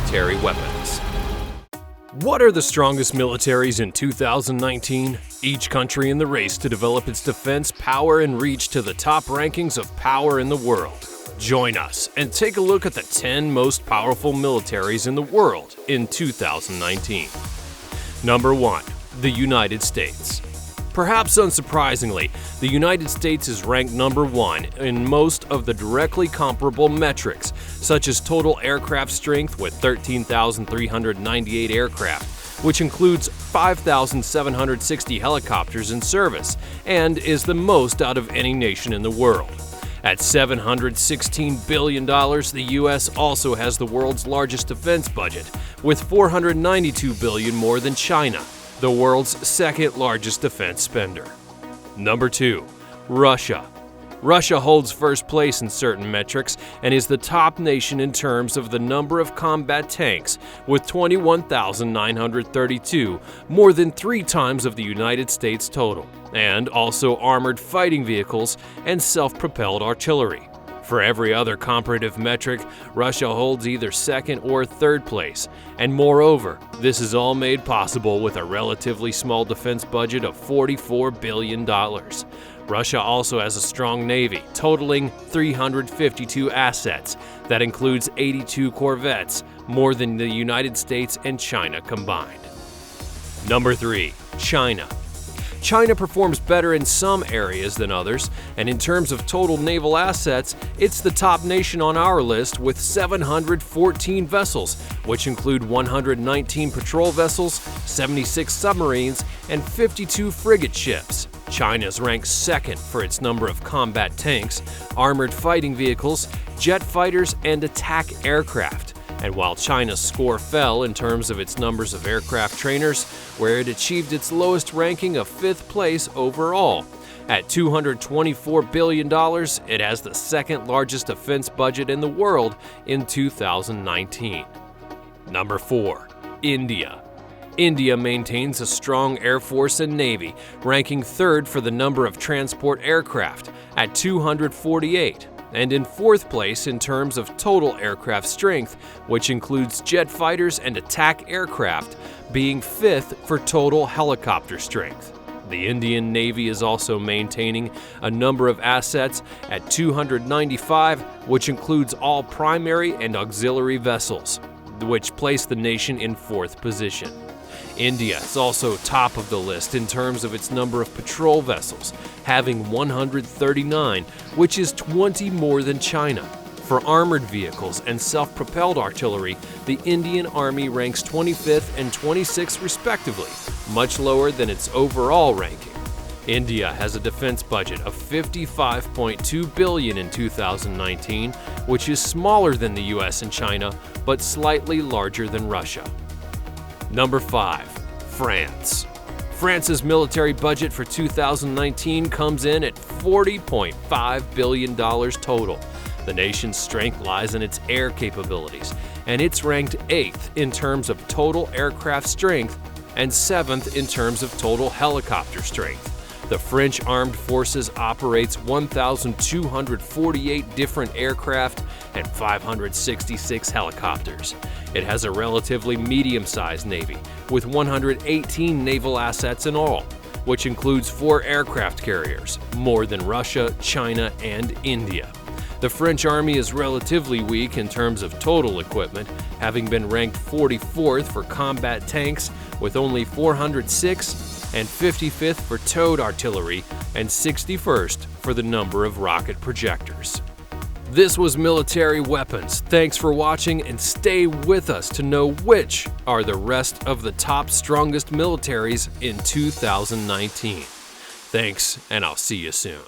military weapons. What are the strongest militaries in 2019? Each country in the race to develop its defense power and reach to the top rankings of power in the world. Join us and take a look at the 10 most powerful militaries in the world in 2019. Number 1. The United States. Perhaps unsurprisingly, the United States is ranked number 1 in most of the directly comparable metrics, such as total aircraft strength with 13,398 aircraft, which includes 5,760 helicopters in service, and is the most out of any nation in the world. At $716 billion, the U.S. also has the world's largest defense budget, with $492 billion more than China, the world's second largest defense spender. Number 2. Russia. Russia holds first place in certain metrics and is the top nation in terms of the number of combat tanks, with 21,932, more than 3 times of the United States total, and also armored fighting vehicles and self-propelled artillery. For every other comparative metric, Russia holds either second or third place, and moreover, this is all made possible with a relatively small defense budget of $44 billion. Russia also has a strong navy, totaling 352 assets. That includes 82 corvettes, more than the United States and China combined. Number 3. China. China performs better in some areas than others, and in terms of total naval assets, it's the top nation on our list with 714 vessels, which include 119 patrol vessels, 76 submarines, and 52 frigate ships. China's ranked second for its number of combat tanks, armored fighting vehicles, jet fighters, and attack aircraft. And while China's score fell in terms of its numbers of aircraft trainers, where it achieved its lowest ranking of 5th place overall. At $224 billion, it has the second largest defense budget in the world in 2019. Number 4. India. India maintains a strong air force and navy, ranking 3rd for the number of transport aircraft at 248. And in 4th place in terms of total aircraft strength, which includes jet fighters and attack aircraft, being 5th for total helicopter strength. The Indian Navy is also maintaining a number of assets at 295, which includes all primary and auxiliary vessels, which place the nation in 4th position. India is also top of the list in terms of its number of patrol vessels, having 139, which is 20 more than China. For armored vehicles and self-propelled artillery, the Indian Army ranks 25th and 26th respectively, much lower than its overall ranking. India has a defense budget of $55.2 billion in 2019, which is smaller than the US and China, but slightly larger than Russia. Number 5. France. France's military budget for 2019 comes in at $40.5 billion total. The nation's strength lies in its air capabilities, and it's ranked 8th in terms of total aircraft strength and 7th in terms of total helicopter strength. The French Armed Forces operates 1,248 different aircraft and 566 helicopters. It has a relatively medium-sized navy, with 118 naval assets in all, which includes 4 aircraft carriers, more than Russia, China, and India. The French Army is relatively weak in terms of total equipment, having been ranked 44th for combat tanks with only 406, and 55th for towed artillery, and 61st for the number of rocket projectors. This was Military Weapons. Thanks for watching, and stay with us to know which are the rest of the top strongest militaries in 2019. Thanks, and I'll see you soon.